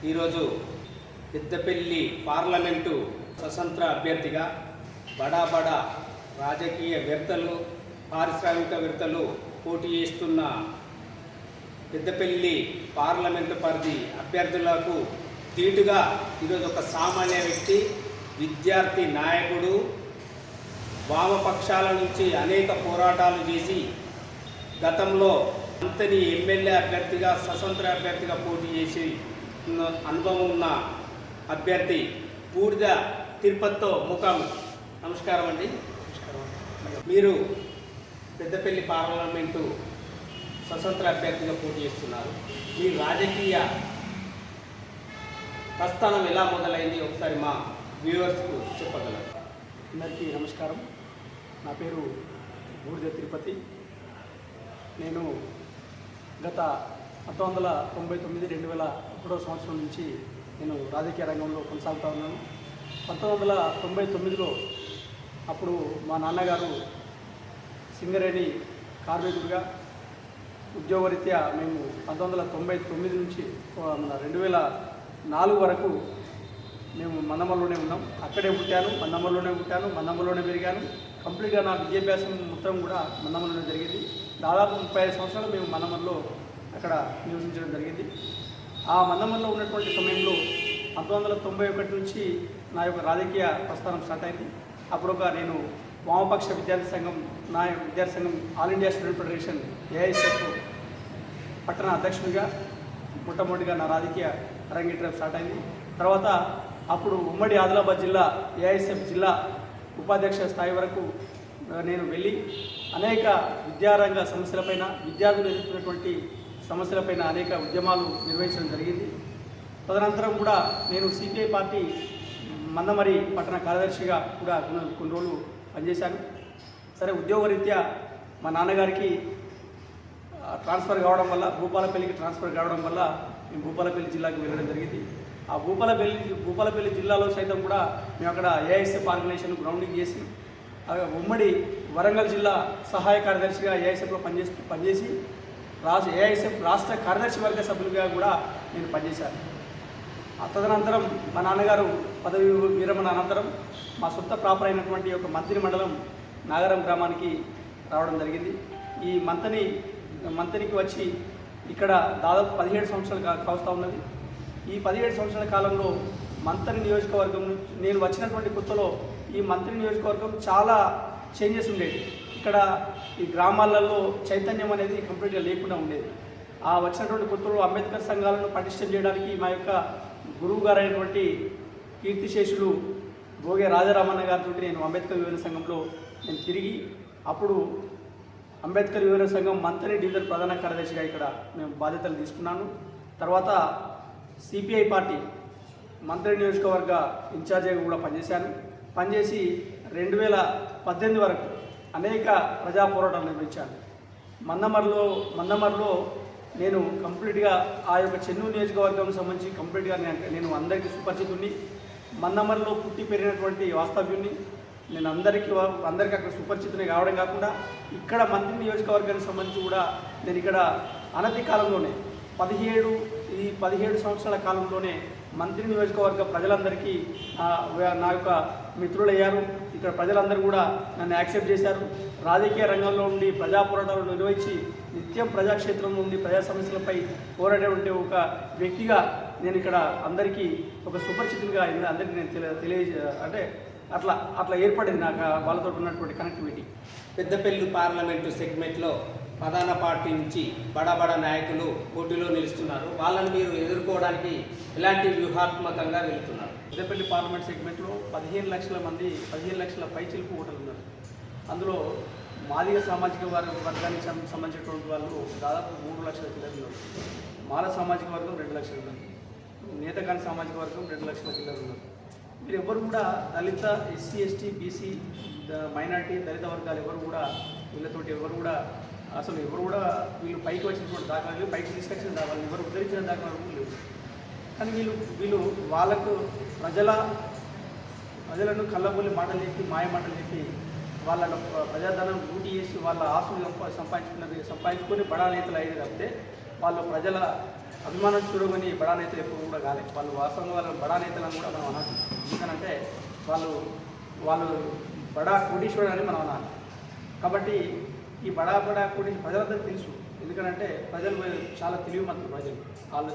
ఈరోజు పెద్దపల్లి పార్లమెంటు స్వతంత్ర అభ్యర్థిగా బడా రాజకీయవేత్తలు పారిశ్రామికవేత్తలు పోటీ చేస్తున్న పెద్దపల్లి పార్లమెంటు పరిధి అభ్యర్థులకు ధీటుగా ఈరోజు ఒక సామాన్య వ్యక్తి, విద్యార్థి నాయకుడు, వామపక్షాల నుంచి అనేక పోరాటాలు చేసి గతంలో అంతని ఎమ్మెల్యే అభ్యర్థిగా స్వతంత్ర అభ్యర్థిగా పోటీ చేసి అనుభవం ఉన్న అభ్యర్థి బూడిద తిరుపతితో ముఖం. నమస్కారం అండి. మీరు పెద్దపల్లి పార్లమెంటు స్వతంత్ర అభ్యర్థిగా పోటీ చేస్తున్నారు. మీ రాజకీయ ప్రస్థానం ఎలా మొదలైంది ఒకసారి మా వ్యూవర్స్కు చెప్పగలరు? అందరికీ నమస్కారం. నా పేరు బూడిద తిరుపతి. నేను గత 1999-2001 సంవత్సరం నుంచి నేను రాజకీయ రంగంలో కొనసాగుతూ ఉన్నాను. 1999లో అప్పుడు మా నాన్నగారు సింగరేణి కార్మికుడిగా ఉద్యోగరీత్యా మేము 1999 నుంచి 2004 వరకు మేము మందమల్లోనే ఉన్నాం. అక్కడే పుట్టాను, మందమల్లోనే పెరిగాను. కంప్లీట్గా నా విద్యాభ్యాసం మొత్తం కూడా మందమల్లోనే జరిగింది. దాదాపు 35 సంవత్సరాలు మేము మందమల్లో అక్కడ నివసించడం జరిగింది. ఆ మందమల్లో ఉన్నటువంటి సమయంలో 1991 నుంచి నా యొక్క రాజకీయ ప్రస్థానం స్టార్ట్ అయింది. అప్పుడు నేను వామపక్ష విద్యార్థి సంఘం, నా విద్యార్థి సంఘం all India student federation AISF పట్టణ అధ్యక్షుడిగా మొట్టమొదటిగా నా రాజకీయ అరంగేట్రం స్టార్ట్ అయింది. తర్వాత అప్పుడు ఉమ్మడి ఆదిలాబాద్ జిల్లా ఏఐఎస్ఎఫ్ జిల్లా ఉపాధ్యక్ష స్థాయి వరకు నేను వెళ్ళి అనేక విద్యారంగ సమస్యలపైన, విద్యార్థులు ఎదుర్కొన్నటువంటి సమస్యలపైన అనేక ఉద్యమాలు నిర్వహించడం జరిగింది. తదనంతరం కూడా నేను సిపిఐ పార్టీ మందమరి పట్టణ కార్యదర్శిగా కూడా కొన్ని రోజులు పనిచేశాను. సరే, ఉద్యోగరీత్యా మా నాన్నగారికి ట్రాన్స్ఫర్ కావడం వల్ల, భూపాలపల్లికి ట్రాన్స్ఫర్ కావడం వల్ల మేము భూపాలపల్లి జిల్లాకి వెళ్ళడం జరిగింది. ఆ భూపాలపల్లి జిల్లాలో సైతం కూడా మేము అక్కడ ఏఐఎస్ఎఫ్ ఆర్గనైజేషన్ గ్రౌండింగ్ చేసి ఉమ్మడి వరంగల్ జిల్లా సహాయ కార్యదర్శిగా ఏఐఎస్ఎఫ్లో పనిచేసి ఏఐఎస్ఎఫ్ రాష్ట్ర కార్యదర్శి వర్గ సభ్యులుగా కూడా నేను పనిచేశాను. తదనంతరం మా నాన్నగారు పదవి విరమణ అనంతరం మా సొంత ప్రాపర్ అయినటువంటి ఒక మంత్రి మండలం నాగరం గ్రామానికి రావడం జరిగింది. ఈ మంతనికి వచ్చి ఇక్కడ దాదాపు 17 సంవత్సరాలు కావస్తూ ఉన్నది. ఈ 17 సంవత్సరాల కాలంలో మంత్రి నియోజకవర్గం నేను వచ్చినటువంటి కొత్తలో ఈ మంత్రి నియోజకవర్గం చాలా చేంజెస్ ఉండేది. ఇక్కడ ఈ గ్రామాలలో చైతన్యం అనేది కంప్లీట్గా లేకుండా ఉండేది. ఆ వచ్చినటువంటి కొత్తలో అంబేద్కర్ సంఘాలను పటిష్టం చేయడానికి మా యొక్క గురువు గారు అయినటువంటి కీర్తిశేషులు భోగే రాజారామన్న గారితో నేను అంబేద్కర్ యువజన సంఘంలో నేను తిరిగి అప్పుడు అంబేద్కర్ యువజన సంఘం మంత్రి డివిజన్ ప్రధాన కార్యదర్శిగా ఇక్కడ మేము బాధ్యతలు తీసుకున్నాను. తర్వాత సిపిఐ పార్టీ మంత్రి నియోజకవర్గ ఇన్ఛార్జిగా కూడా పనిచేసి 2018 వరకు అనేక ప్రజా పోరాటాలు నిర్వహించాను. మందమర్లో నేను కంప్లీట్గా ఆ యొక్క చెన్నూరు నియోజకవర్గం సంబంధించి కంప్లీట్గా నేను అందరికీ సుపరిచితుడిని. మందమర్లో పుట్టి పెరిగినటువంటి వాస్తవ్యుని నేను అందరికీ అక్కడ సుపరిచితుని కావడం కాకుండా ఇక్కడ మంత్రి నియోజకవర్గానికి సంబంధించి కూడా నేను ఇక్కడ అనతి కాలంలోనే 17 సంవత్సరాల కాలంలోనే మంత్రి నియోజకవర్గ ప్రజలందరికీ నా యొక్క మిత్రులయ్యారు. ఇక్కడ ప్రజలందరూ కూడా నన్ను యాక్సెప్ట్ చేశారు. రాజకీయ రంగంలో ఉండి ప్రజా పోరాటాలు నిర్వహించి నిత్యం ప్రజాక్షేత్రంలో ఉండి ప్రజా సమస్యలపై పోరాడే ఒక వ్యక్తిగా నేను ఇక్కడ అందరికీ ఒక సుపరిచితుడిగా అందరికీ నేను అంటే అట్లా ఏర్పడింది నాకు వాళ్ళతో ఉన్నటువంటి కనెక్టివిటీ. పెద్దపల్లి పార్లమెంటు సెగ్మెంట్లో ప్రధాన పార్టీ నుంచి బడా నాయకులు పోటీలో నిలుస్తున్నారు. వాళ్ళని మీరు ఎదుర్కోవడానికి ఎలాంటి వ్యూహాత్మకంగా వెళుతున్నారు? పెద్దపల్లి పార్లమెంట్ సెగ్మెంట్లో 15 లక్షల మంది, 15 లక్షల పైచిలుపు ఓటర్లు ఉన్నారు. అందులో మాదిగ సామాజిక వర్గానికి సంబంధించినటువంటి వాళ్ళు దాదాపు 3 లక్షల చిల్లర ఉన్నారు. మాల సామాజిక వర్గం 2 లక్షలు ఉన్నారు. నేతకాని సామాజిక వర్గం 2 లక్షల చిల్లర ఉన్నారు. వీరెవ్వరు కూడా దళిత, ఎస్సీ, ఎస్టీ, బీసీ, మైనార్టీ, దళిత వర్గాలు ఎవరు కూడా వీళ్ళతోటి ఎవరు కూడా వీళ్ళు పైకి వచ్చినటువంటి దాఖలాలు, పైకి తీసుకొచ్చిన దాఖలాలు, ఎవరు ఉద్ధరించిన దాఖలాలు లేవు. కానీ వీళ్ళు వాళ్ళకు ప్రజలను కళ్ళబొల్లి మాటలు చెప్పి, మాయ మాటలు చెప్పి వాళ్ళ ప్రజాధనం డ్యూటీ చేసి వాళ్ళ ఆస్తులు సంపాదించుకొని బడా నేతలు అయ్యేది తప్పితే వాళ్ళు ప్రజల అభిమానం చూడమని బడా నేతలు ఎప్పుడు కూడా కాలేదు. వాళ్ళు వాస్తవంగా వాళ్ళ బడా నేతలను కూడా మనం అనాలి. ఎందుకనంటే వాళ్ళు వాళ్ళు బడా కోటీశ్వరుడు అని మనం అనాలి. కాబట్టి ఈ బడా కోటీశ్వరుడు ప్రజలందరికీ తెలుసు. ఎందుకంటే ప్రజలు చాలా తెలివిమంతులు. ప్రజలు వాళ్ళు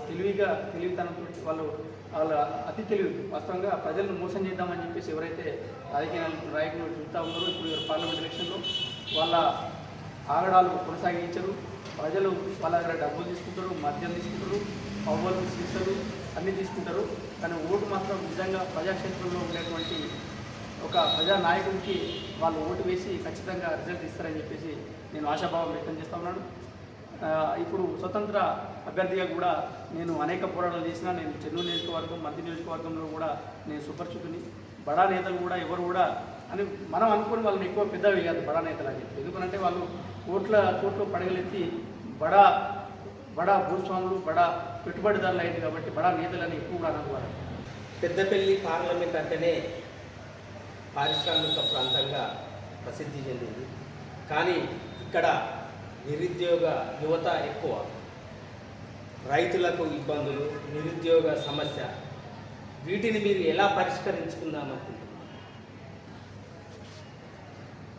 తెలివితనంతో వాళ్ళ అతి తెలివి. వాస్తవంగా ప్రజలను మోసం చేద్దామని చెప్పేసి ఎవరైతే రాజకీయ నాయకులు చూస్తూ ఉన్నారో ఇప్పుడు పార్లమెంట్ ఎలక్షన్లో వాళ్ళ ఆగడాలు కొనసాగించరు. ప్రజలు వాళ్ళ దగ్గర డబ్బులు తీసుకుంటారు, మద్యం తీసుకుంటారు, పవ్వలు సీసాలు అన్నీ తీసుకుంటారు. కానీ ఓటు మాత్రం నిజంగా ప్రజాక్షేత్రంలో ఉండేటువంటి ఒక ప్రజానాయకుడికి వాళ్ళు ఓటు వేసి ఖచ్చితంగా రిజల్ట్ ఇస్తారని చెప్పేసి నేను ఆశాభావం వ్యక్తం చేస్తూ ఉన్నాను. ఇప్పుడు స్వతంత్ర అభ్యర్థిగా కూడా నేను అనేక పోరాటాలు చేసినా. నేను చెన్నూరు నియోజకవర్గం, మంత్రి నియోజకవర్గంలో కూడా నేను సుపరిచితుని. బడా నేతలు కూడా ఎవరు కూడా అని మనం అనుకుని వాళ్ళని ఎక్కువ పెద్దవి కాదు బడా నేతలు అని చెప్పి. ఎందుకంటే వాళ్ళు కోట్ల పడగలెత్తి బడా భూస్వాములు, బడా పెట్టుబడిదారులు అయింది కాబట్టి బడా నేతలని ఎక్కువ కూడా అనుకోవాలి. పెద్దపల్లి పార్లమెంట్ అంటేనే పారిశ్రామిక ప్రాంతంగా ప్రసిద్ధి చెందింది. కానీ ఇక్కడ నిరుద్యోగ యువత ఎక్కువ, రైతులకు ఇబ్బందులు, నిరుద్యోగ సమస్య, వీటిని మీరు ఎలా పరిష్కరించుకుందామనుకుంటున్నారు?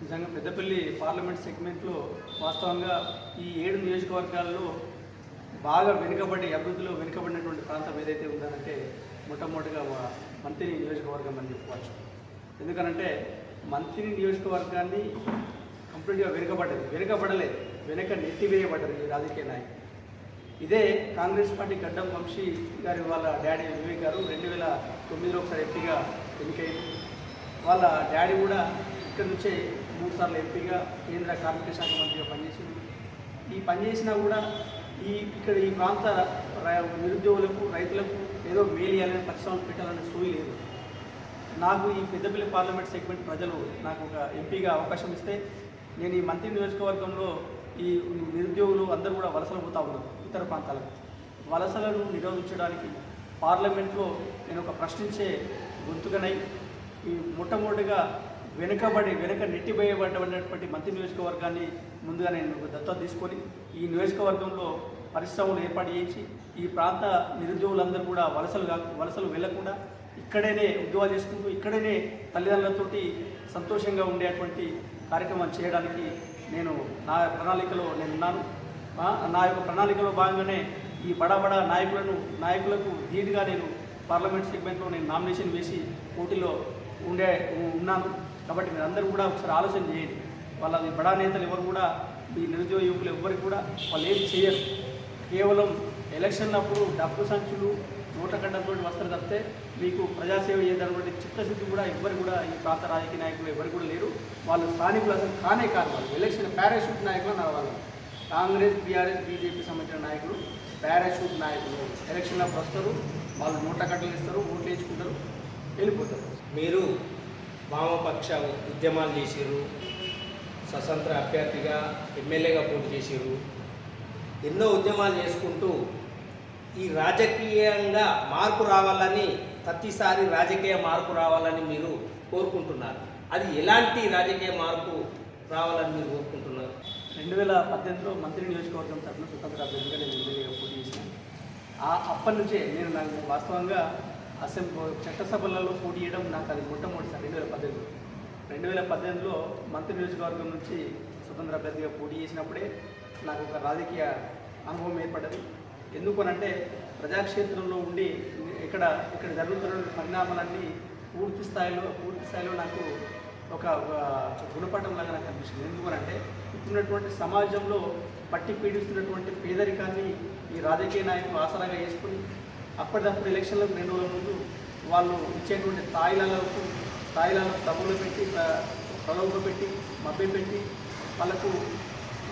నిజంగా పెద్దపల్లి పార్లమెంట్ సెగ్మెంట్లో వాస్తవంగా ఈ 7 నియోజకవర్గాల్లో బాగా అభివృద్ధిలో వెనుకబడినటువంటి ప్రాంతం ఏదైతే ఉందనంటే మొట్టమొదటిగా మంత్రి నియోజకవర్గం అని చెప్పుకోవచ్చు. ఎందుకనంటే మంత్రి నియోజకవర్గాన్ని కంప్లీట్గా వెనుకబడలేదు, నెట్టివేయబడ్డారు ఈ రాజకీయ నాయకులు. ఇదే కాంగ్రెస్ పార్టీ గడ్డం వంశీ గారి వాళ్ళ డాడీ వివేక్ గారు 2009లో ఒకసారి ఎంపీగా ఎన్నికయ్యారు. వాళ్ళ డాడీ కూడా ఇక్కడ నుంచే 3 సార్లు ఎంపీగా కేంద్ర కార్మిక శాఖ మంత్రిగా పనిచేసింది. ఈ పనిచేసినా కూడా ఇక్కడ ఈ ప్రాంత నిరుద్యోగులకు, రైతులకు ఏదో మేలు చేయాలని పరిశ్రమలు పెట్టాలనే సోయి లేదు. నాకు ఈ పెద్దపల్లి పార్లమెంట్ సెగ్మెంట్ ప్రజలు నాకు ఒక ఎంపీగా అవకాశం ఇస్తే నేను ఈ మంత్రి నియోజకవర్గంలో ఈ నిరుద్యోగులు అందరూ కూడా వలసలు పోతూ ఉన్నారు ఇతర ప్రాంతాలకు. వలసలను నిరోధించడానికి పార్లమెంట్లో నేను ఒక ప్రశ్నించే గొంతుకనై ఈ మొట్టమొదటిగా వెనక నెట్టివేయబడ్డటువంటి మంత్రి నియోజకవర్గాన్ని ముందుగా నేను దత్తత తీసుకొని ఈ నియోజకవర్గంలో పరిశ్రమలు ఏర్పాటు చేయించి ఈ ప్రాంత నిరుద్యోగులందరూ కూడా వలసలు వెళ్లకుండా ఇక్కడనే ఉద్యోగాలు చేసుకుంటూ ఇక్కడనే తల్లిదండ్రులతోటి సంతోషంగా ఉండేటువంటి కార్యక్రమం చేయడానికి నేను నా ప్రణాళికలో నేనున్నాను. నా యొక్క ప్రణాళికలో భాగంగానే ఈ బడా నాయకులకు ధీటుగా నేను పార్లమెంట్ సెగ్మెంట్లో నేను నామినేషన్ వేసి పోటీలో ఉన్నాను. కాబట్టి మీరందరూ కూడా ఒకసారి ఆలోచన చేయండి. వాళ్ళ బడా నేతలు ఎవరు కూడా ఈ నిరుద్యోగ యువకులు ఎవరికి కూడా వాళ్ళు ఏం చేయరు. కేవలం ఎలక్షన్ అప్పుడు డబ్బు సంచులు నోటగడ్డతో వస్తారు తప్పితే మీకు ప్రజాసేవ చేయాలన్నటువంటి చిత్తశుద్ధి కూడా ఎవరు కూడా ఈ ప్రాంత రాజకీయ నాయకులు ఎవరు కూడా లేరు. వాళ్ళు స్థానికులు అసలు కానే కాదు. వాళ్ళు ఎలక్షన్ పారాషూట్ నాయకులు నడవాలి. కాంగ్రెస్, బీఆర్ఎస్, బీజేపీ సంబంధించిన నాయకులు పారాషూట్ నాయకులు ఎలక్షన్లకు వస్తారు, వాళ్ళు నోటగడ్డలు ఇస్తారు, ఓట్లు వేసుకుంటారు, వెళ్ళిపోతారు. మీరు వామపక్ష ఉద్యమాలు చేసిర్రు, స్వతంత్ర అభ్యర్థిగా ఎమ్మెల్యేగా పోటీ చేసిర్రు, ఎన్నో ఉద్యమాలు చేసుకుంటూ ఈ రాజకీయంగా మార్పు రావాలని, ప్రతిసారి రాజకీయ మార్పు రావాలని మీరు కోరుకుంటున్నారు. అది ఎలాంటి రాజకీయ మార్పు రావాలని మీరు కోరుకుంటున్నారు? 2018లో మంత్రి నియోజకవర్గం తరఫున స్వతంత్ర అభ్యర్థిగా నేను ఎమ్మెల్యేగా పోటీ చేశాను. అప్పటి నుంచే నాకు వాస్తవంగా చట్టసభలలో పోటీ చేయడం నాకు అది మొట్టమొదటిసారి 2018లో మంత్రి నియోజకవర్గం నుంచి స్వతంత్ర అభ్యర్థిగా పోటీ చేసినప్పుడే నాకు ఒక రాజకీయ అనుభవం ఏర్పడ్డది. ఎందుకనంటే ప్రజాక్షేత్రంలో ఉండి ఇక్కడ జరుగుతున్న పరిణామాలన్నీ పూర్తి స్థాయిలో నాకు ఒక గుణపాఠం లాగా నాకు అనిపిస్తుంది. ఎందుకనంటే ఇప్పుడున్నటువంటి సమాజంలో పట్టి పీడిస్తున్నటువంటి పేదరికాన్ని ఈ రాజకీయ నాయకులు ఆసరాగా వేసుకుని అప్పటిదప్పుడు ఎలక్షన్లకు 2 రోజుల ముందు వాళ్ళు ఇచ్చేటువంటి తాయిలాలకు డబ్బులు పెట్టి ప్రలోభ పెట్టి మభ్యపెట్టి వాళ్ళకు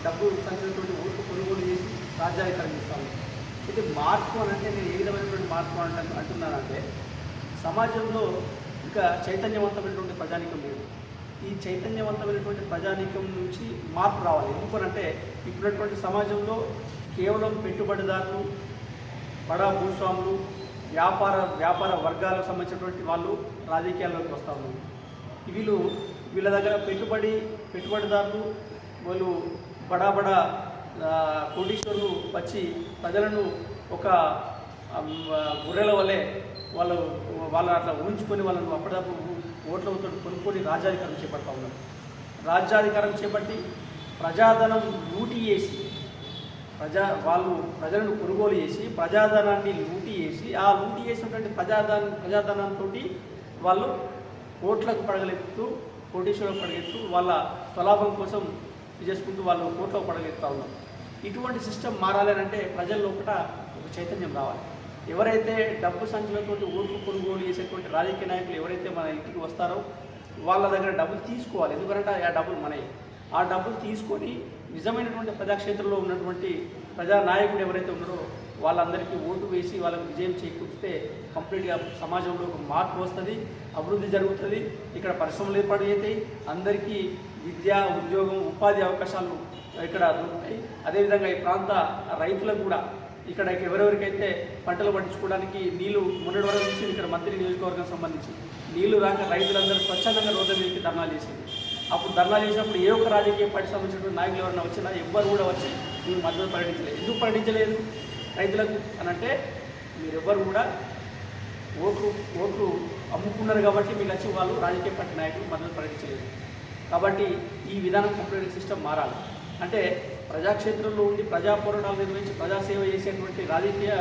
డబ్బు సంచినటువంటి ఓట్లు కొనుగోలు చేసి రాజ్యాధికారం ఇస్తాను. అయితే మార్పు అనంటే నేను ఏ విధమైనటువంటి మార్పు అంటున్నానంటే సమాజంలో ఇంకా చైతన్యవంతమైనటువంటి ప్రజానీకం లేదు. ఈ చైతన్యవంతమైనటువంటి ప్రజానీకం నుంచి మార్పు రావాలి. ఎందుకనంటే ఇప్పుడున్నటువంటి సమాజంలో కేవలం పెట్టుబడిదారులు, బడా భూస్వాములు, వ్యాపార వర్గాలకు సంబంధించినటువంటి వాళ్ళు రాజకీయాల్లోకి వస్తూ ఉన్నారు. వీళ్ళ దగ్గర పెట్టుబడిదారులు, వాళ్ళు బడా కోటీశ్వరులు వచ్చి ప్రజలను ఒక గొర్రెల వల్లే వాళ్ళు అట్లా ఊహించుకొని వాళ్ళను అప్పటిదప్పుడు ఓట్లతో కొనుక్కొని రాజ్యాధికారం చేపడతా ఉన్నారు. రాజ్యాధికారం చేపట్టి ప్రజాధనం లూటీ చేసి ప్రజలను కొనుగోలు చేసి ప్రజాధనాన్ని లూటీ చేసి ఆ లూటీ చేసినటువంటి ప్రజాధనంతో వాళ్ళు కోట్లకు పడగలెత్తు కోటీశ్వరులకు పడగెత్తు వాళ్ళ స్వలాభం కోసం చేసుకుంటూ వాళ్ళు కోట్లకు పడగెత్తుతా ఉన్నారు. ఇటువంటి సిస్టమ్ మారాలి అంటే ప్రజల లోపల ఒక చైతన్యం రావాలి. ఎవరైతే డబ్బు సంచులతో ఓట్లు కొనుగోలు చేసేటువంటి రాజకీయ నాయకులు ఎవరైతే మన ఇంటికి వస్తారో వాళ్ళ దగ్గర డబ్బులు తీసుకోవాలి. ఎందుకంటే ఆ డబ్బులు మనవి. ఆ డబ్బులు తీసుకొని నిజమైనటువంటి ప్రజాక్షేత్రంలో ఉన్నటువంటి ప్రజా నాయకుడు ఎవరైతే ఉన్నారో వాళ్ళందరికీ ఓటు వేసి వాళ్ళకి విజయం చేకూరిస్తే కంప్లీట్గా సమాజంలో ఒక మార్పు వస్తుంది, అభివృద్ధి జరుగుతుంది, ఇక్కడ పరిశ్రమలు ఏర్పాటు అవుతాయి, అందరికీ విద్య, ఉద్యోగం, ఉపాధి అవకాశాలు ఇక్కడ దొరుకుతాయి. అదేవిధంగా ఈ ప్రాంత రైతులకు కూడా ఇక్కడ ఎవరెవరికైతే పంటలు పండించుకోవడానికి నీళ్లు మొన్నటి వరకు నుంచి ఇక్కడ మంత్రి నియోజకవర్గం సంబంధించి నీళ్లు రాక రైతులందరూ స్వచ్ఛందంగా రోడ్ల మీదకి ధర్నాలు చేసింది. అప్పుడు ధర్నాలు చేసినప్పుడు ఏ ఒక్క రాజకీయ పార్టీ సంబంధించినటువంటి నాయకులు ఎవరైనా వచ్చినా ఎవ్వరు కూడా వచ్చి మీరు మద్దతు ప్రకటించలేదు. ఎందుకు ప్రకటించలేదు రైతులకు అనంటే మీరెవ్వరు కూడా ఓట్లు అమ్ముకున్నారు కాబట్టి మీకు వచ్చి వాళ్ళు రాజకీయ పార్టీ నాయకులు మద్దతు ప్రకటించలేదు. కాబట్టి ఈ విధానం కంప్లీట్ సిస్టమ్ మారాలి. అంటే ప్రజాక్షేత్రంలో ఉండి ప్రజా పోరాటాలు నిర్వహించి ప్రజాసేవ చేసేటువంటి రాజకీయ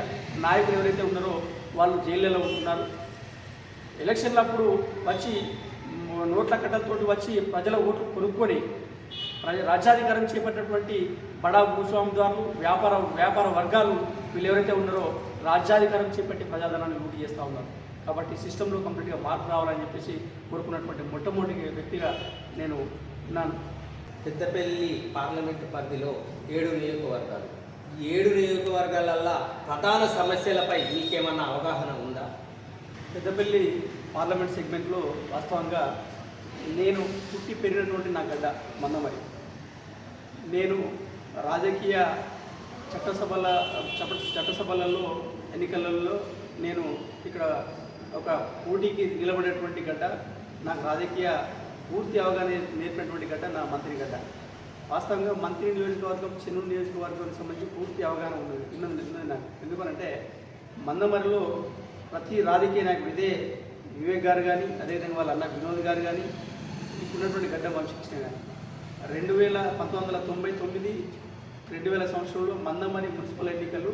నాయకులు ఎవరైతే ఉన్నారో వాళ్ళు జైళ్ళలో ఉంటున్నారు. ఎలక్షన్లప్పుడు వచ్చి నోట్ల కట్టలతోటి వచ్చి ప్రజల ఓట్లు కొనుక్కొని రాజ్యాధికారం చేపట్టినటువంటి బడా భూస్వామిదారులు, వ్యాపార వర్గాలు వీళ్ళు ఎవరైతే ఉన్నారో రాజ్యాధికారం చేపట్టి ప్రజాధనాన్ని లూటీ చేస్తూ ఉన్నారు. కాబట్టి సిస్టంలో కంప్లీట్గా మార్పు రావాలని చెప్పేసి కోరుకున్నటువంటి మొట్టమొదటి వ్యక్తిగా నేను ఉన్నాను. పెద్దపల్లి పార్లమెంటు పరిధిలో 7 నియోజకవర్గాలు. ఈ 7 నియోజకవర్గాలల్లో ప్రధాన సమస్యలపై మీకేమన్నా అవగాహన ఉందా? పెద్దపల్లి పార్లమెంట్ సెగ్మెంట్లో వాస్తవంగా నేను పుట్టి పెరిగినటువంటి నా గడ్డ మందమరి. నేను రాజకీయ చట్టసభలలో ఎన్నికలలో నేను ఇక్కడ ఒక పోటీకి నిలబడేటువంటి గడ్డ. నాకు రాజకీయ పూర్తి అవగాహన నేర్పినటువంటి గడ్డ నా మంత్రి గడ్డ. వాస్తవంగా మంత్రి నియోజకవర్గం, చెన్నూరు నియోజకవర్గానికి సంబంధించి పూర్తి అవగాహన ఉన్నది నాకు. ఎందుకనంటే మందమరిలో ప్రతి రాజకీయ నాయకుడు ఇదే వివేక్ గారు కానీ, అదేవిధంగా వాళ్ళ అన్న వినోద్ గారు కానీ, ఇప్పుడున్నటువంటి గడ్డ వంశకృష్ణ కానీ 1999, 2000 సంవత్సరంలో మందమరి మున్సిపల్ ఎన్నికలు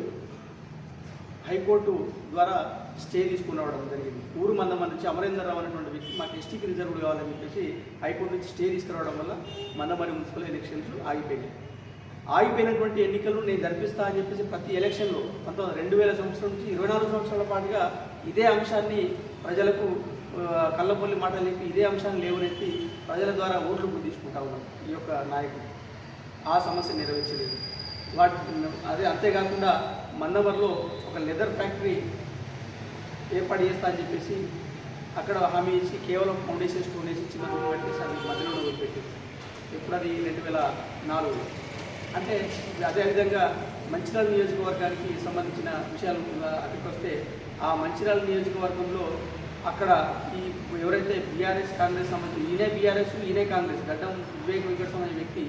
హైకోర్టు ద్వారా స్టే తీసుకుని రావడం జరిగింది. ఊరు మందమరి నుంచి అమరేందర్రావు అనేటువంటి వ్యక్తి మాకు ఎస్టీకి రిజర్వ్డ్ కావాలని చెప్పేసి హైకోర్టు నుంచి స్టే తీసుకురావడం వల్ల మందమరి మున్సిపల్ ఎలక్షన్స్ ఆగిపోయినాయి. ఆగిపోయినటువంటి ఎన్నికలు నేను జరిపిస్తా అని చెప్పేసి ప్రతి ఎలక్షన్లో 2000 సంవత్సరం నుంచి 24 సంవత్సరాల పాటుగా ఇదే అంశాన్ని ప్రజలకు కళ్ళబొల్లి మాటలు చెప్పి ఇదే అంశాన్ని లేవనెత్తి ప్రజల ద్వారా ఓట్లు తీసుకుంటా ఉన్నాం. ఈ యొక్క నాయకుడు ఆ సమస్య నెరవేర్చలేదు. అంతేకాకుండా మందమరిలో ఒక లెదర్ ఫ్యాక్టరీ ఏర్పాటు చేస్తా అని చెప్పేసి అక్కడ హామీ ఇచ్చి కేవలం ఫౌండేషన్ స్టోన్ వేసి చిన్న రూమ్ పెట్టేసి అది మధ్యలో వదిలిపెట్టింది. ఎప్పుడు అది 2004. అంటే అదేవిధంగా మంచిర్యాల నియోజకవర్గానికి సంబంధించిన విషయాలు అక్కడికి వస్తే ఆ మంచిర్యాల నియోజకవర్గంలో అక్కడ ఈ ఎవరైతే బీఆర్ఎస్ కాంగ్రెస్ సంబంధించి ఈయనే బీఆర్ఎస్ ఈయనే కాంగ్రెస్ గడ్డం వివేక్ వెంకట సంబంధించిన వ్యక్తి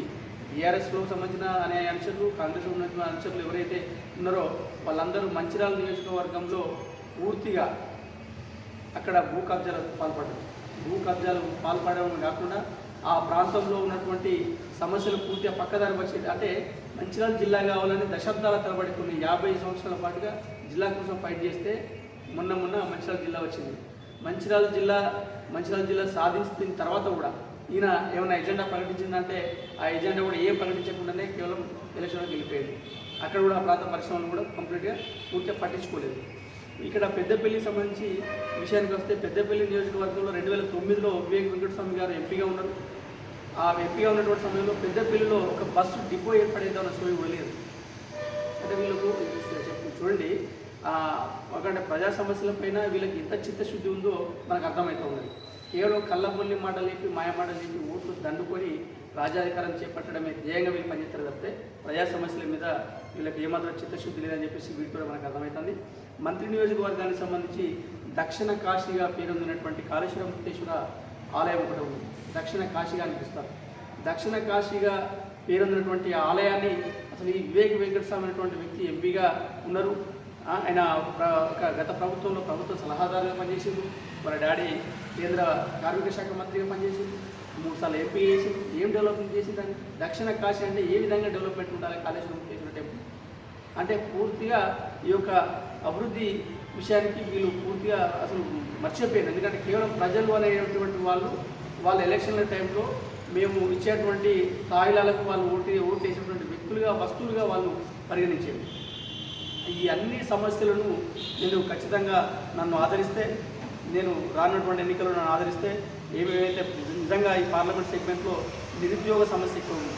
బీఆర్ఎస్లో సంబంధించిన అనే అంశాలు కాంగ్రెస్లో ఉన్న అంశాలు ఎవరైతే ఉన్నారో వాళ్ళందరూ మంచిర్యాల నియోజకవర్గంలో పూర్తిగా అక్కడ భూ కబ్జాలకు పాల్పడ్డారు. భూ కబ్జాలు పాల్పడడం కాకుండా ఆ ప్రాంతంలో ఉన్నటువంటి సమస్యలు పూర్తిగా పక్కదారి వచ్చేది. అంటే మంచిర్యాల జిల్లా కావాలని దశాబ్దాల తరబడి కొన్ని 50 సంవత్సరాల పాటుగా జిల్లా కోసం ఫైట్ చేస్తే మొన్న మంచిర్యాల జిల్లా వచ్చింది. మంచిర్యాల జిల్లా సాధించిన తర్వాత కూడా ఈయన ఏమైనా ఎజెండా ప్రకటించిందంటే ఆ ఎజెండా కూడా ఏం ప్రకటించకుండానే కేవలం ఎలక్షన్లోకి వెళ్ళిపోయింది. అక్కడ కూడా ఆ ప్రాంత పరిశ్రమలు కూడా కంప్లీట్గా పూర్తిగా పట్టించుకోలేదు. ఇక్కడ పెద్దపల్లికి సంబంధించి విషయానికి వస్తే పెద్దపల్లి నియోజకవర్గంలో 2009లో వివేక్ వెంకటస్వామి గారు ఎంపీగా ఉన్నారు. ఆ ఎంపీగా ఉన్నటువంటి సమయంలో పెద్దపల్లిలో ఒక బస్సు డిపో ఏర్పడేద్దామన్న సోయి కూడా లేదు. అంటే వీళ్ళకు చూడండి ఒకటి ప్రజా సమస్యలపైన వీళ్ళకి ఎంత చిత్తశుద్ధి ఉందో మనకు అర్థమవుతూ ఉన్నది. కేవలం కళ్ళబొల్లి మాటలు చెప్పి మాయ మాటలు చెప్పి ఓట్లు దండుకొని రాజ్యాధికారం చేపట్టడమే ధ్యేయంగా వీళ్ళు పనిచేస్తారు తప్పితే ప్రజా సమస్యల మీద వీళ్ళకి ఏమాత్రం చిత్తశుద్ధి లేదని చెప్పేసి వీటి కూడా మనకు అర్థమవుతుంది. మంత్రి నియోజకవర్గానికి సంబంధించి దక్షిణ కాశీగా పేరొందినటువంటి కాళేశ్వరం ముక్తేశ్వర ఆలయం ఒకటి ఉంది. దక్షిణ కాశీగా అనిపిస్తారు. దక్షిణ కాశీగా పేరొందినటువంటి ఆలయాన్ని అసలు ఈ వివేక్ వెంకటస్వామి అనేటువంటి వ్యక్తి ఎంపీగా ఉన్నారు. ఆయన గత ప్రభుత్వంలో ప్రభుత్వ సలహాదారుగా పనిచేసిండు. వాళ్ళ డాడీ కేంద్ర కార్మిక శాఖ మంత్రిగా పనిచేసిండు. 3 సార్లు ఎంపీ చేసిండు. ఏం డెవలప్మెంట్ చేసిందని దక్షిణ కాశీ అంటే ఏ విధంగా డెవలప్మెంట్ ఉండాలి కాళేశ్వరం చేసిన టెంపుల్ అంటే పూర్తిగా ఈ యొక్క అభివృద్ధి విషయానికి వీళ్ళు పూర్తిగా అసలు మర్చిపోయారు. ఎందుకంటే కేవలం ప్రజలు అనేటువంటి వాళ్ళ ఎలక్షన్ల టైంలో మేము ఇచ్చేటువంటి తాయిలాలకు వాళ్ళు ఓటు వేసినటువంటి వ్యక్తులుగా వస్తువులుగా వాళ్ళు పరిగణించేది. ఈ అన్ని సమస్యలను నేను ఖచ్చితంగా నన్ను ఆదరిస్తే, నేను రానున్నటువంటి ఎన్నికల్లో నన్ను ఆదరిస్తే ఏమేమైతే నిజంగా ఈ పార్లమెంట్ సెగ్మెంట్లో నిరుద్యోగ సమస్య ఎక్కువ ఉంది,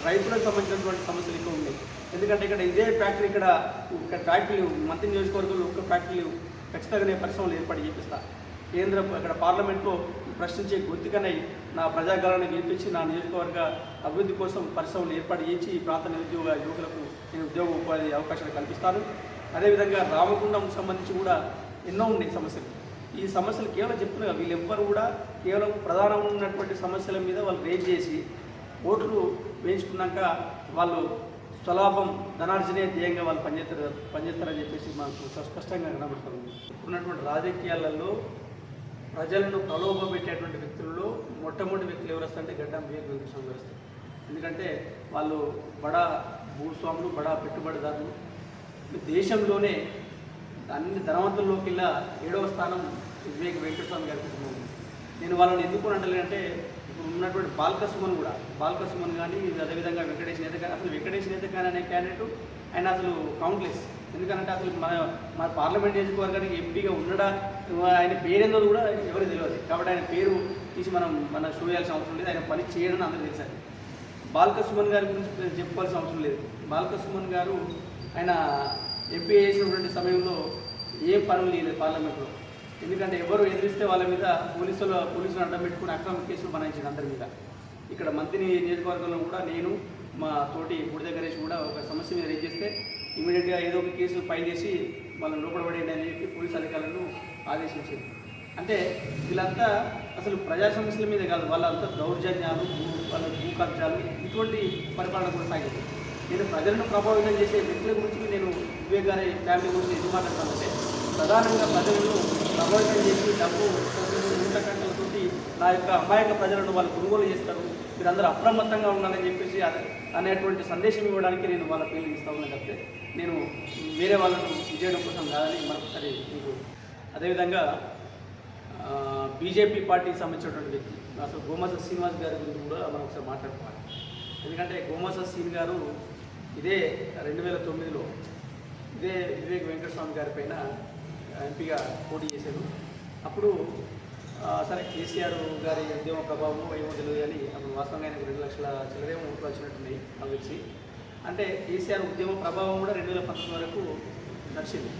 రైతులకు సంబంధించినటువంటి సమస్యలు ఎక్కువ ఉన్నాయి. ఎందుకంటే ఇక్కడ ఇదే ఫ్యాక్టరీ ఇక్కడ ఫ్యాక్టరీలు మంత్రి నియోజకవర్గంలో ఒక్క ఫ్యాక్టరీలు ఖచ్చితంగా నేను పరిశ్రమలు ఏర్పాటు చేపిస్తా. ఇక్కడ పార్లమెంట్లో ప్రశ్నించే గొంతుకనై నా ప్రజాగళాన్ని గెలిపించి నా నియోజకవర్గ అభివృద్ధి కోసం పరిశ్రమలు ఏర్పాటు చేసి ఈ ప్రాంత నిరుద్యోగ యువకులకు నేను ఉద్యోగ ఉపాధి అవకాశాలు కల్పిస్తాను. అదేవిధంగా రామగుండం సంబంధించి కూడా ఎన్నో ఉన్నాయి సమస్యలు. ఈ సమస్యలు కేవలం చెప్తున్నా వీళ్ళెవ్వరు కూడా కేవలం ప్రధానంగా ఉన్నటువంటి సమస్యల మీద వాళ్ళు రేజ్ చేసి ఓట్లు వేయించుకున్నాక వాళ్ళు స్వలాభం ధనార్జనే ధ్యేయంగా వాళ్ళు పనిచేస్తారని చెప్పేసి మాకు స్పష్టంగా కనబడుతుంది. ఇప్పుడున్నటువంటి రాజకీయాలలో ప్రజలను ప్రలోభ పెట్టేటువంటి వ్యక్తుల్లో మొట్టమొదటి వ్యక్తులు ఎవరు వస్తారంటే గడ్డం వివేక్ వెంకటస్వామి గారు వస్తారు. ఎందుకంటే వాళ్ళు బడా భూస్వాములు, బడా పెట్టుబడిదారులు. దేశంలోనే అన్ని ధనవంతుల్లోకి వెళ్ళా 7వ స్థానం వివేక్ వెంకటస్వామి గారి కుటుంబం. నేను వాళ్ళని ఎందుకు అంటలేనంటే ఇప్పుడు ఉన్నటువంటి బాల్క సుమన్ కానీ అదేవిధంగా వెంకటేష్ నేత కానీ, అసలు వెంకటేష్ నేత కానీ అనే క్యాండిడేట్ ఆయన అసలు కౌంట్లెస్. ఎందుకంటే అసలు మన పార్లమెంట్ నియోజకవర్గానికి ఎంపీగా ఉండడా ఆయన పేరేందో కూడా ఎవరికి తెలియదు. కాబట్టి ఆయన పేరు తీసి మన షో చేయాల్సిన అవసరం లేదు. ఆయన పని చేయడం అందరికీ తెలుసండి. బాల్క సుమన్ గారి గురించి చెప్పుకోవాల్సిన అవసరం లేదు. బాల్క సుమన్ గారు ఆయన ఎంపీ చేసినటువంటి సమయంలో ఏం పనులు లేదు పార్లమెంట్లో. ఎందుకంటే ఎవరు ఎదిరిస్తే వాళ్ళ మీద పోలీసులు అడ్డం పెట్టుకుని అక్రమ కేసులు బనాయించారు అందరి మీద. ఇక్కడ మంత్రి నియోజకవర్గంలో కూడా నేను మా తోటి బుడిద గణేష్ కూడా ఒక సమస్య మీద రేజ్ చేస్తే ఇమీడియట్గా ఏదో ఒక కేసు ఫైల్ చేసి వాళ్ళని లోపడబడేయండి అని చెప్పి పోలీసు అధికారులను ఆదేశించింది. అంటే వీళ్ళంతా అసలు ప్రజా సమస్యల మీద కాదు, వాళ్ళంతా దౌర్జన్యాలు, వాళ్ళ భూ కబ్జాలు ఇటువంటి పరిపాలన కూడా సాగింది. నేను ప్రజలను ప్రభావితం చేసే వ్యక్తుల గురించి నేను వివేక్ గారి ఫ్యామిలీ గురించి ఎందుకు మాట్లాడతానంటే ప్రధానంగా ప్రజలను ప్రభావితం చేసి డబ్బు ఊటకంటలతోటి నా యొక్క అమాయక ప్రజలను వాళ్ళు కొనుగోలు చేస్తారు, మీరందరూ అప్రమత్తంగా ఉండాలని చెప్పేసి అనేటువంటి సందేశం ఇవ్వడానికి నేను వాళ్ళ పేర్లు ఇస్తా ఉన్నాను తప్పితే నేను వేరే వాళ్ళను విజయడం కోసం కాదని మరొకసారి మీకు. అదేవిధంగా బీజేపీ పార్టీకి సంబంధించినటువంటి వ్యక్తి అసలు గోమాస శ్రీనివాస్ గారి గురించి కూడా మనం ఒకసారి మాట్లాడుకోవాలి. ఎందుకంటే గోమాస శ్రీని గారు ఇదే 2009లో ఇదే వివేక్ వెంకటస్వామి గారి పైన ఎంపీగా పోటీ చేశారు. అప్పుడు సరే కేసీఆర్ గారి ఉద్యమ ప్రభావం ఏమో తెలియదు కానీ అప్పుడు వాస్తవంగా ఆయనకు 2 లక్షల చిల్లరేమో ఓట్లు వచ్చినట్టున్నాయి నాకు తెలిసి. అంటే కేసీఆర్ ఉద్యమ ప్రభావం కూడా 2019 వరకు నడిచింది,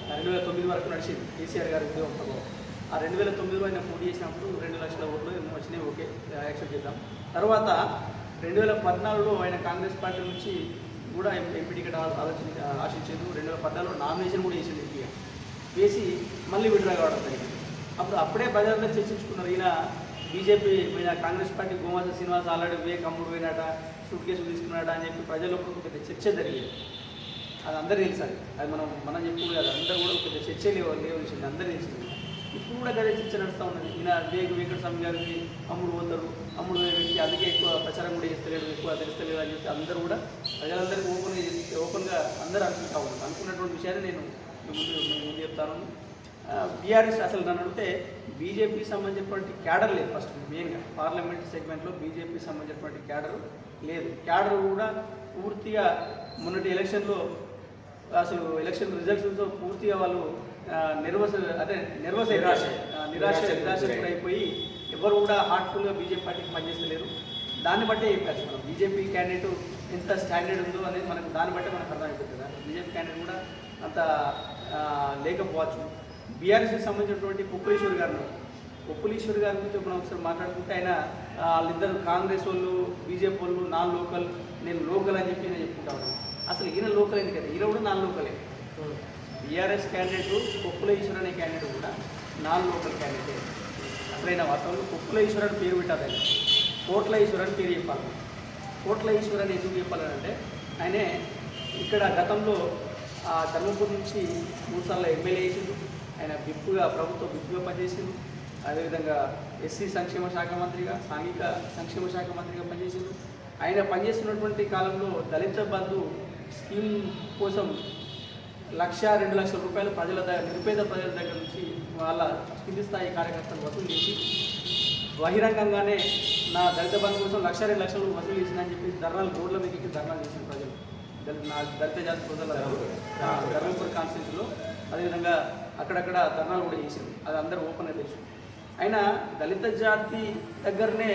2009 వరకు నడిచింది కేసీఆర్ గారి ఉద్యమ ప్రభావం. ఆ 2009లో ఆయన పోటీ చేసినప్పుడు 2 లక్షల ఓట్లు ఏమో వచ్చినాయి, ఓకే యాక్సెప్ట్ చేద్దాం. తర్వాత 2014లో ఆయన కాంగ్రెస్ పార్టీ నుంచి కూడా ఎంపీ టికెట్ ఆశించారు. 2014లో నామినేషన్ కూడా వేసింది ఎంపీగా, వేసి మళ్ళీ విడ్రా కావడం జరిగింది. అప్పుడే ప్రజలందరూ చర్చించుకున్నారు, ఈయన బీజేపీ పోయిన కాంగ్రెస్ పార్టీ గోమాస శ్రీనివాస్ ఆల్రెడీ వివేక్ అమ్ముడు పోయినాట, సూట్ కేసు తీసుకున్నాడా అని చెప్పి ప్రజల్లో ఒక పెద్ద చర్చ జరిగేది. అది అందరికీ తెలుసు, అది మనం చెప్పుకోలేదు, అది అందరూ కూడా ఒక పెద్ద చర్చ లేవచ్చింది, అందరికీ తెలిసింది. ఇప్పుడు కూడా అదే చర్చ నడుస్తూ ఉన్నది. ఈయన వివేక్ వెంకటస్వామి గారికి అమ్ముడు పోతారు, అమ్ముడు వ్యక్తి అందుకే ఎక్కువ ప్రచారం కూడా చేస్తలేడు, ఎక్కువ తెలుస్తలేదు అని చెప్పి అందరూ కూడా ప్రజలందరికీ ఓపెన్గా అందరూ అనుకుంటా ఉన్నారు. అనుకున్నటువంటి విషయాన్ని నేను ముందు చెప్తాను. బీఆర్ఎస్ అసలు నన్ను అడిగితే బీజేపీకి సంబంధించినటువంటి క్యాడర్ లేదు. ఫస్ట్ మెయిన్గా పార్లమెంట్ సెగ్మెంట్లో బీజేపీకి సంబంధించినటువంటి క్యాడర్ లేదు. క్యాడర్ కూడా పూర్తిగా మొన్నటి ఎలక్షన్లో అసలు ఎలక్షన్ రిజల్ట్స్తో పూర్తిగా వాళ్ళు నిరాశ అయిపోయి ఎవరు కూడా హార్ట్ఫుల్గా బీజేపీ పార్టీకి పనిచేస్తలేరు. దాన్ని బట్టే చెప్పచ్చు మనం బీజేపీ క్యాండిడేట్ ఎంత స్టాండర్డ్ ఉందో అనేది మనకు దాన్ని బట్టే మనకు అర్థమైపోతుంది కదా. బీజేపీ క్యాండిడేట్ కూడా అంత లేకపోవచ్చు. బీఆర్ఎస్కి సంబంధించినటువంటి కొప్పులీశ్వర్ గారు గురించి మనం ఒకసారి మాట్లాడుకుంటే ఆయన వాళ్ళిద్దరు కాంగ్రెస్ వాళ్ళు బీజేపీ వాళ్ళు నాన్ లోకల్, నేను లోకల్ అని చెప్పి నేను చెప్పుకుంటా ఉన్నాను. అసలు ఈయన లోకల్ అయింది కదా, ఈయన కూడా నాన్ లోకలే. బీఆర్ఎస్ క్యాండిడేట్ కొప్పులీశ్వర్ అనే క్యాండిడేట్ కూడా నాన్ లోకల్ క్యాండిడేట్. అసలైన వాస్తవంలో కొప్పులీశ్వర్ అని పేరు పెట్టాలి, ఆయన కోట్ల ఈశ్వర్ అని పేరు చెప్పాలి. కోట్ల ఈశ్వర్ అని ఎందుకు చెప్పాలంటే ఆయనే ఇక్కడ గతంలో ఆ ధర్మపురి నుంచి 3 సార్లు ఎమ్మెల్యే చేసిండు. ఆయన విప్పుగా ప్రభుత్వ విప్పుగా పనిచేసిండు. అదేవిధంగా ఎస్సీ సంక్షేమ శాఖ మంత్రిగా, సాంఘిక సంక్షేమ శాఖ మంత్రిగా పనిచేసిండు. ఆయన పనిచేస్తున్నటువంటి కాలంలో దళిత బంధు స్కీమ్ కోసం 1,02 లక్షల రూపాయలు నిరుపేద ప్రజల దగ్గర నుంచి వాళ్ళ కింది స్థాయి కార్యకర్తలు వసూలు చేసి బహిరంగంగానే నా దళిత బంధు కోసం 1,02 లక్షలు వసూలు చేసిందని చెప్పి రోడ్ల మీదకి ధర్నాలు చేసిన ప్రజలు నా దళిత జాతి సోదరుల ధర్మపురి కాన్స్టిట్యూన్సీలో. అదేవిధంగా అక్కడక్కడ ధర్నాలు కూడా చేసింది. అది అందరూ ఓపెన్గా తెలుసు. అయినా దళిత జాతి దగ్గరనే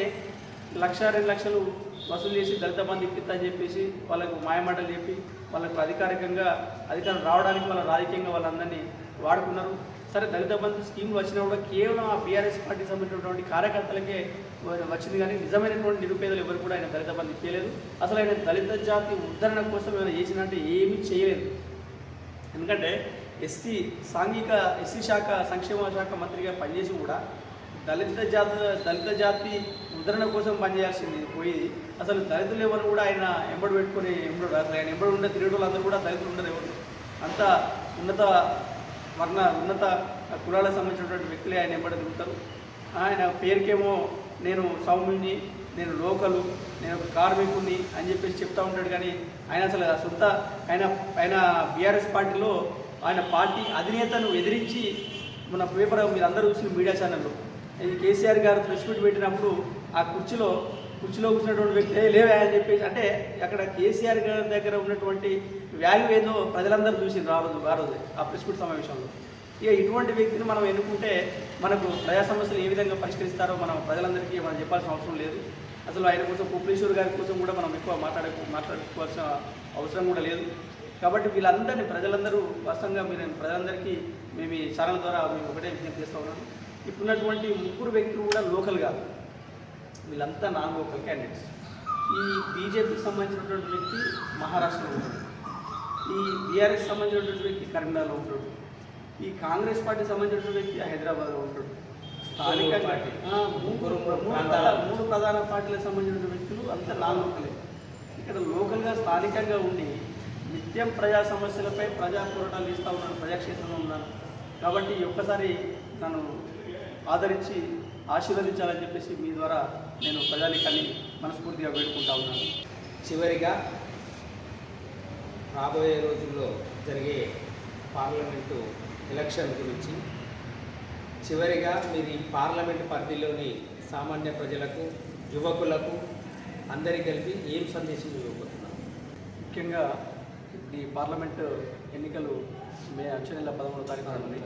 1,02 లక్షలు వసూలు చేసి దళిత బంధు ఇప్పిద్దని చెప్పేసి వాళ్ళకు మాయమాటలు చెప్పి వాళ్ళకు అధికారం రావడానికి వాళ్ళ రాజకీయంగా వాళ్ళందరినీ వాడుకున్నారు. సరే, దళిత బంధు స్కీమ్ వచ్చినా కూడా కేవలం ఆ బీఆర్ఎస్ పార్టీకి సంబంధించినటువంటి కార్యకర్తలకే వచ్చింది, కానీ నిజమైనటువంటి నిరుపేదలు ఎవరు కూడా ఆయన దళిత బంధు ఇవ్వలేదు. అసలు ఆయన దళిత జాతి ఉద్ధరణ కోసం ఏమైనా చేసినట్టు ఏమీ చేయలేదు. ఎందుకంటే ఎస్సీ శాఖ సంక్షేమ శాఖ మంత్రిగా పనిచేసి కూడా దళిత జాతి ఉద్ధరణ కోసం పనిచేయాల్సింది పోయి అసలు దళితులు ఎవరు కూడా ఆయన ఎంబడి పెట్టుకొని అసలు ఆయన ఎంబడి ఉండే తిరిగేటోళ్ళు అందరూ కూడా దళితులు ఉండరు. ఎవరు అంత ఉన్నత కులాలకు సంబంధించినటువంటి వ్యక్తులే ఆయన ఎంబడి తిరుగుతారు. ఆయన పేరుకేమో నేను సౌమ్యుని, నేను లోకలు, నేను కార్మికుని అని చెప్పేసి చెప్తూ ఉంటాడు. కానీ ఆయన అసలు ఆయన బీఆర్ఎస్ పార్టీలో ఆయన పార్టీ అధినేతను ఎదిరించి మన పేపర్ మీరు అందరూ చూసిన మీడియా ఛానల్లో ఈ కేసీఆర్ గారు ప్రెస్ మీట్ పెట్టినప్పుడు ఆ కుర్చీలో కూర్చున్నటువంటి వ్యక్తి లేవా అని చెప్పేసి, అంటే అక్కడ కేసీఆర్ గారి దగ్గర ఉన్నటువంటి వాల్యూ ఏదో ప్రజలందరూ చూసింది ఆ రోజు ఆ ప్రెస్ మీట్ సమావేశంలో. ఇక ఇటువంటి వ్యక్తిని మనం ఎన్నుకుంటే మనకు ప్రజా సమస్యలు ఏ విధంగా పరిష్కరిస్తారో మనం ప్రజలందరికీ మనం చెప్పాల్సిన అవసరం లేదు. అసలు ఆయన కోసం కుప్పలేశ్వర్ గారి కోసం కూడా మనం ఎక్కువ మాట్లాడుకోవాల్సిన అవసరం కూడా లేదు. కాబట్టి వీళ్ళందరినీ ప్రజలందరూ వాస్తవంగా ప్రజలందరికీ మేము ఈ ఛానల్ ద్వారా మేము ఒకటే విజ్ఞప్తి చేస్తూ ఉన్నాను. ఇప్పుడున్నటువంటి 3 వ్యక్తులు కూడా లోకల్ కాదు, వీళ్ళంతా నాన్ లోకల్ క్యాండిడేట్స్. ఈ బీజేపీకి సంబంధించినటువంటి వ్యక్తి మహారాష్ట్రలో ఉంటాడు, ఈ బీఆర్ఎస్ సంబంధించినటువంటి వ్యక్తి కరీంనగర్లో ఉంటాడు, ఈ కాంగ్రెస్ పార్టీకి సంబంధించినటువంటి వ్యక్తి హైదరాబాద్లో ఉంటాడు. స్థానికంగా 3 ప్రధాన పార్టీలకు సంబంధించిన వ్యక్తులు అంతా నాన్ లోకలే. ఇక్కడ లోకల్గా స్థానికంగా ఉండి నిత్యం ప్రజా సమస్యలపై ప్రజా పోరాటాలు ఇస్తూ ఉన్నాను, ప్రజాక్షేత్రంలో ఉన్నాను. కాబట్టి ఒక్కసారి నన్ను ఆదరించి ఆశీర్వదించాలని చెప్పేసి మీ ద్వారా నేను ప్రజానికాన్ని మనస్ఫూర్తిగా వేడుకుంటా ఉన్నాను. చివరిగా రాబోయే రోజుల్లో జరిగే పార్లమెంటు ఎలక్షన్ గురించి చివరిగా మీరు ఈ పార్లమెంటు పరిధిలోని సామాన్య ప్రజలకు, యువకులకు అందరికీ కలిపి ఏం సందేశం ఇవ్వబోతున్నారు? ముఖ్యంగా ఈ పార్లమెంటు ఎన్నికలు వచ్చే నెల 13వ తారీఖు ఉంది.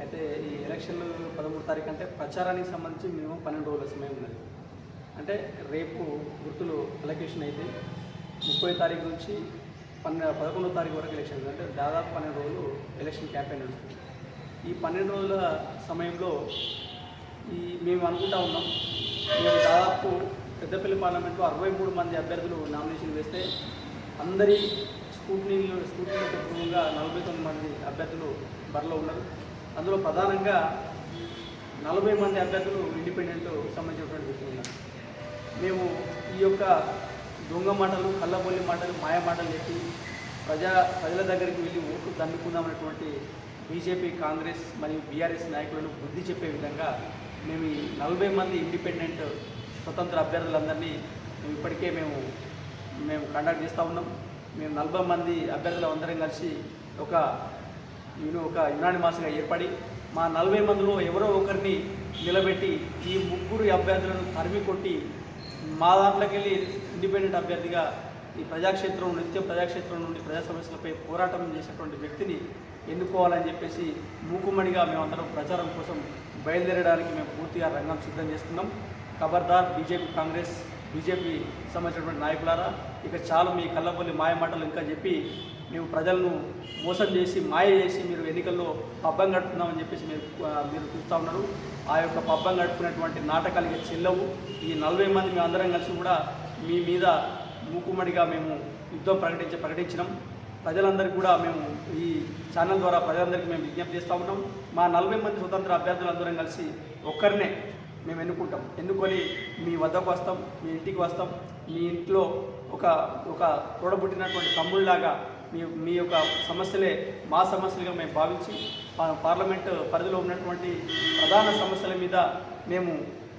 అయితే ఈ ఎలక్షన్లు 13వ తారీఖు అంటే ప్రచారానికి సంబంధించి మినిమం 12 రోజుల సమయం ఉన్నది. అంటే రేపు గుర్తులు అలొకేషన్ అయితే 30వ తారీఖు నుంచి 11వ తారీఖు వరకు ఎలక్షన్, అంటే దాదాపు 12 రోజులు ఎలక్షన్ క్యాంపెయిన్ నడుస్తుంది. ఈ 12 రోజుల సమయంలో మేము అనుకుంటా ఉన్నాం, మేము దాదాపు పెద్దపల్లి పార్లమెంట్లో 63 మంది అభ్యర్థులు నామినేషన్ వేస్తే అందరి స్కూటీలో పూర్వంగా 49 మంది అభ్యర్థులు బరిలో ఉన్నారు. అందులో ప్రధానంగా 40 మంది అభ్యర్థులు ఇండిపెండెంట్ సంబంధించినటువంటి వ్యక్తులు ఉన్నారు. మేము ఈ యొక్క దొంగ మాటలు, కళ్ళబొల్లి మాటలు, మాయ మాటలు చెప్పి ప్రజల దగ్గరికి వెళ్ళి ఓట్లు దండుకుందామనేటువంటి బీజేపీ, కాంగ్రెస్ మరియు బీఆర్ఎస్ నాయకులను బుద్ధి చెప్పే విధంగా మేము ఈ 40 మంది ఇండిపెండెంట్ స్వతంత్ర అభ్యర్థులందరినీ ఇప్పటికే మేము కండక్ట్ చేస్తూ ఉన్నాం. మేము 40 మంది అభ్యర్థులు అందరం కలిసి ఒక యునానిమస్గా ఏర్పడి మా 40 మందిలో ఎవరో ఒకరిని నిలబెట్టి ఈ 3 అభ్యర్థులను తరిమి కొట్టి మా దాంట్లోకి వెళ్ళి ఇండిపెండెంట్ అభ్యర్థిగా ఈ నిత్య ప్రజాక్షేత్రం నుండి ప్రజా సమస్యలపై పోరాటం చేసేటువంటి వ్యక్తిని ఎన్నుకోవాలని చెప్పేసి మూకుమ్మడిగా మేమందరం ప్రచారం కోసం బయలుదేరడానికి మేము పూర్తిగా రంగం సిద్ధం చేస్తున్నాం. ఖబర్దార్ బీజేపీ, కాంగ్రెస్, బీజేపీ సంబంధించినటువంటి నాయకులారా, ఇక చాలు మీ కళ్ళబొల్లి మాయ మాటలు ఇంకా చెప్పి మేము ప్రజలను మోసం చేసి మాయ చేసి మీరు ఎన్నికల్లో పబ్బం గడుపుతున్నామని చెప్పేసి మీరు చూస్తూ ఉన్నారు. ఆ యొక్క పబ్బం గడుపుకునేటువంటి నాటకాలు ఇక చెల్లవు. ఈ 40 మంది మేము అందరం కలిసి కూడా మీ మీద మూకుమ్మడిగా మేము యుద్ధం ప్రకటించినాం. ప్రజలందరికీ కూడా మేము ఈ ఛానల్ ద్వారా ప్రజలందరికీ మేము విజ్ఞప్తి చేస్తూ ఉన్నాం. మా 40 మంది స్వతంత్ర అభ్యర్థులందరం కలిసి ఒక్కరినే మేము ఎన్నుకొని మీ వద్దకు వస్తాం, మీ ఇంటికి వస్తాం. మీ ఇంట్లో ఒక తోడబుట్టినటువంటి తమ్ముళ్ళలాగా మేము మీ అందరం కలిసి కూడా మేము ప్రజలకు సేవ చేస్తాం. కాబట్టి మీ యొక్క సమస్యలే మా సమస్యలుగా మేము భావించి పార్లమెంట్ పరిధిలో ఉన్నటువంటి ప్రధాన సమస్యల మీద మేము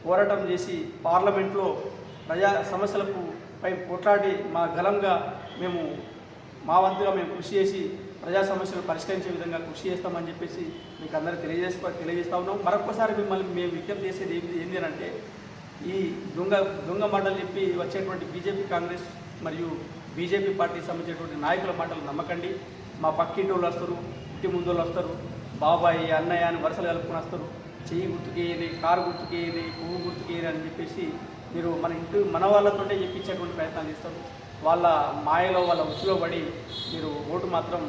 పోరాటం చేసి పార్లమెంట్లో ప్రజా సమస్యలకు పై కొట్లాడి మా గలంగా మేము మా వంతుగా మేము కృషి చేసి ప్రజా సమస్యలు పరిష్కరించే విధంగా కృషి చేస్తామని చెప్పేసి మీకు అందరికీ తెలియజేస్తా ఉన్నాం. మరొకసారి మిమ్మల్ని మేము విజ్ఞప్తి చేసేది ఏంటి అంటే ఈ దొంగ మాటలు చెప్పి వచ్చేటువంటి బీజేపీ, కాంగ్రెస్ మరియు బీజేపీ పార్టీకి సంబంధించినటువంటి నాయకుల మాటలు నమ్మకండి. మా పక్కింటి వాళ్ళు వస్తారు, ఇంటి ముందు వాళ్ళు వస్తారు, బాబాయ్ అన్నయ్య అని వరుసలు కలుపుకొని వస్తారు. చెయ్యి గుర్తుకేయని, కారు గుర్తుకేయని, పువ్వు గుర్తుకేయని అని చెప్పేసి మీరు మన వాళ్ళతోనే చెప్పించేటువంటి ప్రయత్నాలు చేస్తారు. వాళ్ళ మాయలో వాళ్ళ ఉచ్చులో పడి మీరు ఓటు మాత్రం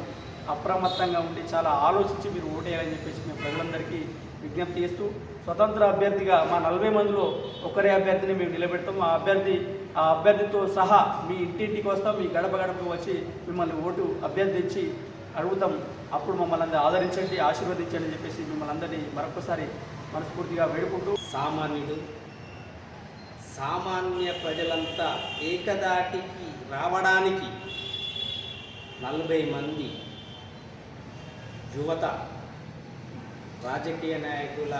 అప్రమత్తంగా ఉండి చాలా ఆలోచించి మీరు ఓటు వేయాలని చెప్పేసి మేము ప్రజలందరికీ విజ్ఞప్తి చేస్తూ, స్వతంత్ర అభ్యర్థిగా మా 40 మందిలో ఒకరే అభ్యర్థిని మేము నిలబెడతాం. ఆ అభ్యర్థితో సహా మీ ఇంటింటికి వస్తాం, మీ గడప గడపకు వచ్చి మిమ్మల్ని ఓటు అభ్యర్థించి అడుగుతాం. అప్పుడు మమ్మల్ని అందరూ ఆదరించండి, ఆశీర్వదించండి అని చెప్పేసి మిమ్మల్ని అందరినీ మరొకసారి మనస్ఫూర్తిగా వేడుకుంటూ, సామాన్య ప్రజలంతా ఏకదాటికి రావడానికి 40 మంది యువత రాజకీయ నాయకుల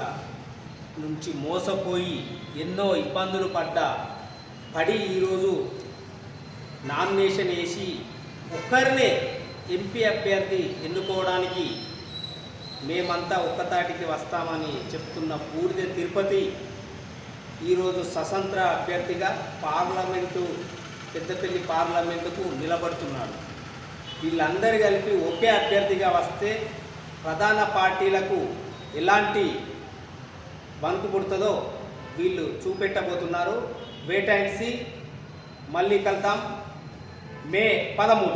నుంచి మోసపోయి ఎన్నో ఇబ్బందులు పడి ఈరోజు నామినేషన్ వేసి ఒక్కరినే ఎంపీ అభ్యర్థి ఎన్నుకోవడానికి మేమంతా ఒక్కతాటికి వస్తామని చెప్తున్న బూడిద తిరుపతి ఈరోజు స్వతంత్ర అభ్యర్థిగా పెద్దపల్లి పార్లమెంటుకు నిలబడుతున్నాడు. వీళ్ళందరూ కలిపి ఒకే అభ్యర్థిగా వస్తే ప్రధాన పార్టీలకు ఎలాంటి వణుకు పుడుతుందో వీళ్ళు చూపెట్టబోతున్నారు. Wait and see. మళ్ళీ కలుద్దాం మే 13.